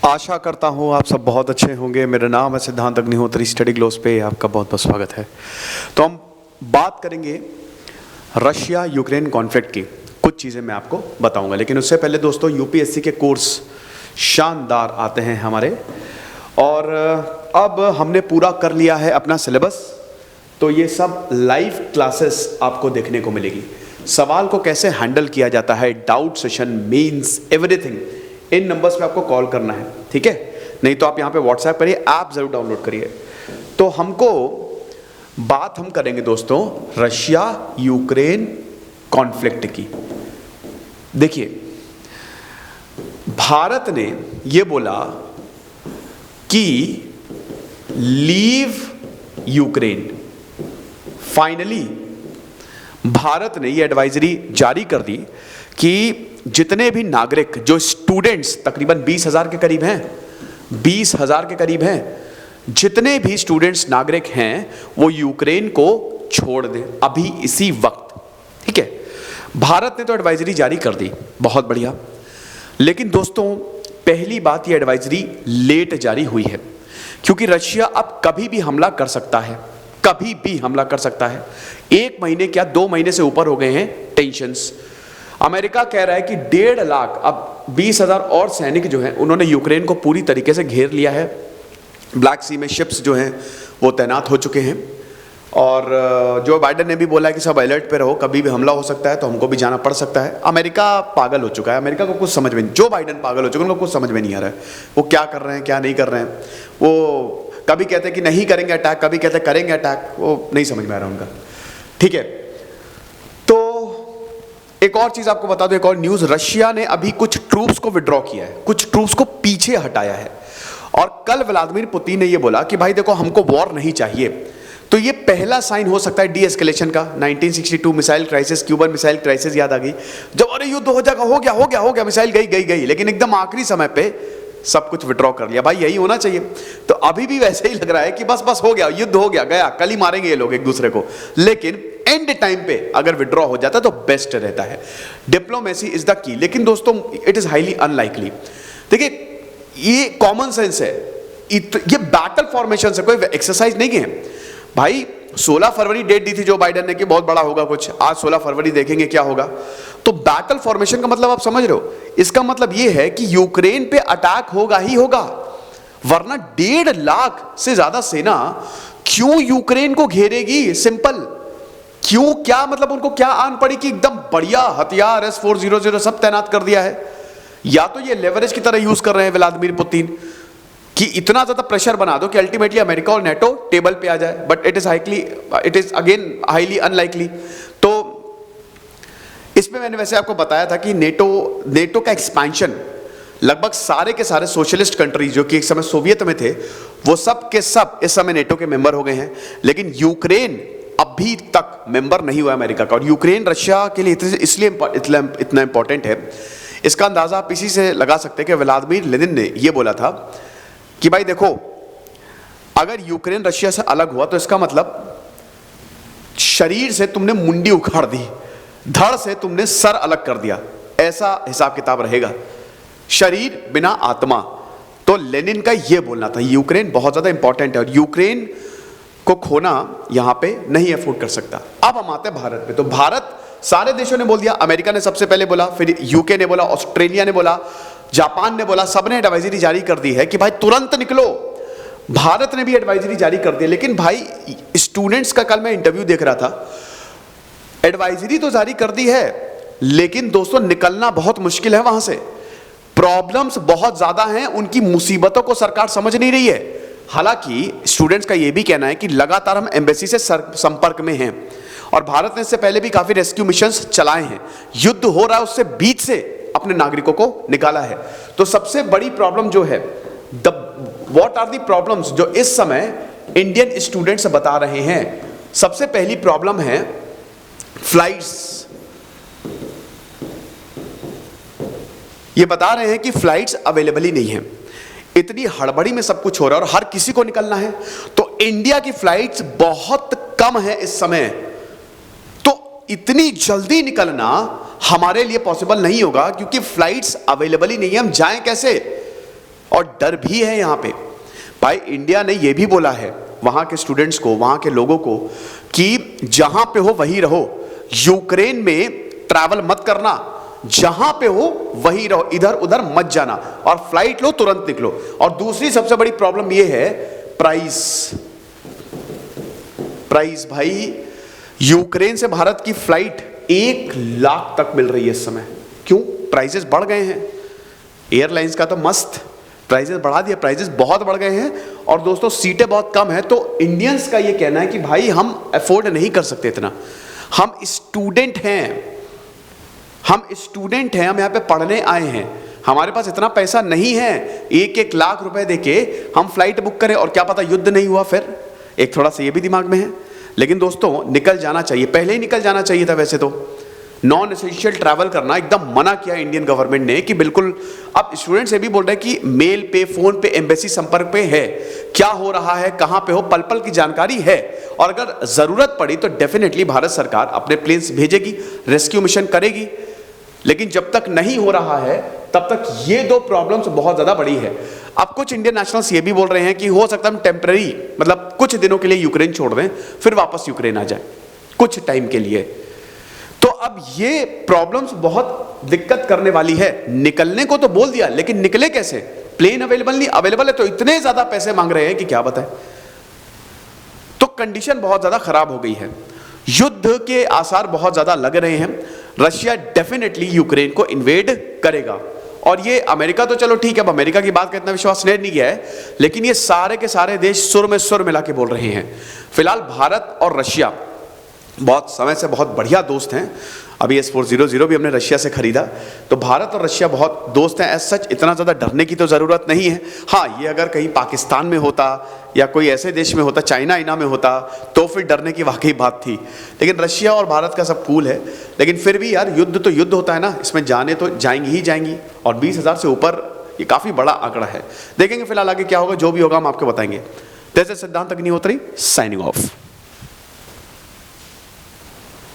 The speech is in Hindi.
आशा करता हूँ आप सब बहुत अच्छे होंगे। मेरा नाम है सिद्धांत अग्निहोत्री, स्टडी ग्लोस पे आपका बहुत बहुत स्वागत है। तो हम बात करेंगे रशिया यूक्रेन कॉन्फ्लिक्ट की। कुछ चीज़ें मैं आपको बताऊंगा, लेकिन उससे पहले दोस्तों यूपीएससी के कोर्स शानदार आते हैं हमारे, और अब हमने पूरा कर लिया है अपना सिलेबस। तो ये सब लाइव क्लासेस आपको देखने को मिलेगी। सवाल को कैसे हैंडल किया जाता है, डाउट सेशन, मेंस, एवरीथिंग, इन नंबर्स पे आपको कॉल करना है, ठीक है? नहीं तो आप यहाँ पे व्हाट्सएप करिए, ऐप जरूर डाउनलोड करिए। तो बात हम करेंगे दोस्तों रशिया यूक्रेन कॉन्फ्लिक्ट की। देखिए, भारत ने ये बोला कि लीव यूक्रेन। फाइनली भारत ने ये एडवाइजरी जारी कर दी कि जितने भी नागरिक, जो स्टूडेंट्स तकरीबन 20,000 के करीब हैं, 20,000 के करीब हैं, जितने भी स्टूडेंट्स नागरिक हैं वो यूक्रेन को छोड़ दें अभी इसी वक्त, ठीक है? भारत ने तो एडवाइजरी जारी कर दी, बहुत बढ़िया। लेकिन दोस्तों, पहली बात, ये एडवाइजरी लेट जारी हुई है क्योंकि रशिया अब कभी भी हमला कर सकता है, कभी भी हमला कर सकता है। 1 महीने क्या 2 महीने से ऊपर हो गए हैं टेंशंस। अमेरिका कह रहा है कि 1.5 लाख, अब 20,000 और सैनिक जो हैं उन्होंने यूक्रेन को पूरी तरीके से घेर लिया है। ब्लैक सी में शिप्स जो हैं वो तैनात हो चुके हैं, और जो बाइडेन ने भी बोला है कि सब अलर्ट पे रहो, कभी भी हमला हो सकता है, तो हमको भी जाना पड़ सकता है। अमेरिका पागल हो चुका है, अमेरिका को कुछ समझ में नहीं, जो बाइडेन पागल हो चुके हैं उनको कुछ समझ में नहीं आ रहा है वो क्या कर रहे हैं क्या नहीं कर रहे हैं। वो कभी कहते हैं कि नहीं करेंगे अटैक, कभी कहते हैं करेंगे अटैक, वो नहीं समझ में आ रहा उनका, ठीक है? तो एक और चीज आपको बता दो, एक और न्यूज, रशिया ने अभी कुछ ट्रूप्स को विड्रॉ किया है, कुछ ट्रूप्स को पीछे हटाया है। और कल व्लादिमीर पुतिन ने यह बोला कि भाई देखो, हमको वॉर नहीं चाहिए। तो ये पहला साइन हो सकता है डी एस्केलेशन का। 1962 missile crisis, Cuban missile crisis याद आ गई, जब अरे युद्ध हो जाएगा, हो गया, मिसाइल गई, लेकिन एकदम आखिरी समय पे सब कुछ विड्रॉ कर लिया। भाई यही होना चाहिए। तो अभी भी वैसे ही लग रहा है कि बस हो गया, युद्ध हो गया, कल ही मारेंगे ये लोग एक दूसरे को। लेकिन एंड टाइम पे अगर विड्रॉ हो जाता तो बेस्ट रहता है। Diplomacy is the key. लेकिन दोस्तों, इट इज हाईली अनलाइकली। देखिए, ये कॉमन सेंस है, ये बैटल फॉर्मेशन से कोई एक्सरसाइज नहीं है भाई। 16 फरवरी डेट दी थी जो बाइडेन ने कि बहुत बड़ा होगा कुछ, आज 16 फरवरी देखेंगे क्या होगा। तो बैटल फॉर्मेशन का मतलब आप समझ रहे हो? इसका मतलब यह है कि यूक्रेन पे अटैक होगा ही होगा, वरना 1.5 लाख से ज्यादा सेना क्यों यूक्रेन को घेरेगी? सिंपल, क्यों? क्या मतलब उनको क्या आन पड़ी कि एकदम बढ़िया हथियार S-400 सब तैनात कर दिया है? या तो ये लेवरेज की तरह यूज कर रहे हैं व्लादिमीर पुतिन कि इतना ज्यादा प्रेशर बना दो कि अल्टीमेटली अमेरिका और नेटो टेबल पे आ जाए, but it is again highly unlikely. तो इसमें मैंने वैसे आपको बताया था कि नेटो का एक्सपेंशन, लगभग सारे के सारे सोशलिस्ट कंट्रीज जो कि एक समय सोवियत में थे, वो सब के सब इस समय नेटो के मेंबर हो गए हैं। लेकिन यूक्रेन अभी तक मेंबर नहीं हुआ अमेरिका का। और यूक्रेन रशिया के लिए इसलिए इतना इंपॉर्टेंट है, इसका अंदाजा आप इसी से लगा सकते हैं कि व्लादिमीर लेनिन ने यह बोला था कि भाई देखो, अगर यूक्रेन रशिया से अलग हुआ तो इसका मतलब शरीर से तुमने मुंडी उखाड़ दी, धड़ से तुमने सर अलग कर दिया, ऐसा हिसाब किताब रहेगा। शरीर बिना आत्मा। तो लेनिन का यह बोलना था। यूक्रेन बहुत ज्यादा इंपॉर्टेंट है और यूक्रेन को खोना यहां पे नहीं अफोर्ड कर सकता। अब हम आते हैं भारत पे। तो भारत, सारे देशों ने बोल दिया, अमेरिका ने सबसे पहले बोला, फिर यूके ने बोला, ऑस्ट्रेलिया ने बोला, जापान ने बोला, सबने एडवाइजरी जारी कर दी है कि भाई तुरंत निकलो। भारत ने भी एडवाइजरी जारी कर दी। लेकिन भाई स्टूडेंट्स का कल मैं इंटरव्यू देख रहा था, एडवाइजरी तो जारी कर दी है, लेकिन दोस्तों निकलना बहुत मुश्किल है वहां से। प्रॉब्लम्स बहुत ज्यादा हैं, उनकी मुसीबतों को सरकार समझ नहीं रही है। हालांकि स्टूडेंट्स का यह भी कहना है कि लगातार हम एम्बेसी से संपर्क में हैं और भारत ने इससे पहले भी काफी रेस्क्यू मिशंस चलाए हैं। युद्ध हो रहा है उससे बीच से अपने नागरिकों को निकाला है। तो सबसे बड़ी प्रॉब्लम जो है, व्हाट आर दी प्रॉब्लम्स जो इस समय इंडियन स्टूडेंट्स बता रहे हैं? सबसे पहली प्रॉब्लम है फ्लाइट्स। ये बता रहे हैं कि फ्लाइट्स अवेलेबल ही नहीं है। इतनी हड़बड़ी में सब कुछ हो रहा है और हर किसी को निकलना है, तो इंडिया की फ्लाइट्स बहुत कम है इस समय। तो इतनी जल्दी निकलना हमारे लिए पॉसिबल नहीं होगा क्योंकि फ्लाइट्स अवेलेबल ही नहीं है। हम जाएं कैसे? और डर भी है यहाँ पे। भाई इंडिया ने ये भी बोला है वहाँ के स्टूडेंट्स को, वहाँ के लोगों को कि जहाँ पे हो वहीं रहो, यूक्रेन में ट्रैवल मत करना, जहाँ पे हो वहीं रहो, इधर उधर मत जाना, और फ्लाइट लो तुरंत निकलो। और दूसरी सबसे बड़ी प्रॉब्लम ये है प्राइस। भाई यूक्रेन से भारत की फ्लाइट 1 लाख तक मिल रही है इस समय। क्यों? प्राइसेस बढ़ गए हैं। एयरलाइंस का तो मस्त प्राइसेस बढ़ा दिया, प्राइसेस बहुत बढ़ गए हैं, और दोस्तों सीटें बहुत कम है। तो इंडियंस का ये कहना है कि भाई हम अफोर्ड नहीं कर सकते इतना, हम स्टूडेंट हैं, हम यहाँ पे पढ़ने आए हैं, हमारे पास इतना पैसा नहीं है 1-1 लाख रुपए देके हम फ्लाइट बुक करें, और क्या पता युद्ध नहीं हुआ फिर। एक थोड़ा सा ये भी दिमाग में है। लेकिन दोस्तों निकल जाना चाहिए, पहले ही निकल जाना चाहिए था। वैसे तो नॉन एसेंशियल ट्रैवल करना एकदम मना किया इंडियन गवर्नमेंट ने कि बिल्कुल। अब स्टूडेंट्स ये भी बोल रहे हैं कि मेल पे, फोन पे, एम्बेसी संपर्क पे है, क्या हो रहा है, कहां पे हो, पल पल की जानकारी है, और अगर जरूरत पड़ी तो डेफिनेटली भारत सरकार अपने प्लेन्स भेजेगी, रेस्क्यू मिशन करेगी। लेकिन जब तक नहीं हो रहा है तब तक ये दो प्रॉब्लम्स बहुत ज्यादा बड़ी है। अब कुछ इंडियन नेशनल्स ये भी बोल रहे हैं कि हो सकता है हम टेम्पररी, मतलब कुछ दिनों के लिए यूक्रेन छोड़ दें, फिर वापस यूक्रेन आ जाए कुछ टाइम के लिए। तो अब ये प्रॉब्लम्स बहुत दिक्कत करने वाली है। निकलने को तो बोल दिया, लेकिन निकले कैसे? प्लेन अवेलेबल है तो इतने ज्यादा पैसे मांग रहे हैं कि क्या बताएं। तो कंडीशन बहुत ज्यादा खराब हो गई है, युद्ध के आसार बहुत ज्यादा लग रहे हैं। रशिया डेफिनेटली यूक्रेन को इन्वेड करेगा, और ये अमेरिका तो चलो ठीक है, अब अमेरिका की बात का इतना विश्वास नहीं किया है, लेकिन ये सारे के सारे देश सुर में सुर मिला के बोल रहे हैं। फिलहाल भारत और रशिया बहुत समय से बहुत बढ़िया दोस्त हैं। अभी S-400 भी हमने रशिया से खरीदा, तो भारत और रशिया बहुत दोस्त हैं। एज सच इतना ज़्यादा डरने की तो ज़रूरत नहीं है। हाँ, ये अगर कहीं पाकिस्तान में होता या कोई ऐसे देश में होता, चाइना में होता, तो फिर डरने की वाकई बात थी। लेकिन रशिया और भारत का सब कूल है। लेकिन फिर भी यार, युद्ध तो युद्ध होता है ना, इसमें जाने तो जाएंगी ही जाएंगी, और 20,000 से ऊपर ये काफ़ी बड़ा आंकड़ा है। देखेंगे फिलहाल आगे क्या होगा, जो भी होगा हम आपको बताएंगे। जैसे सिद्धांत अग्निहोत्री साइनिंग ऑफ।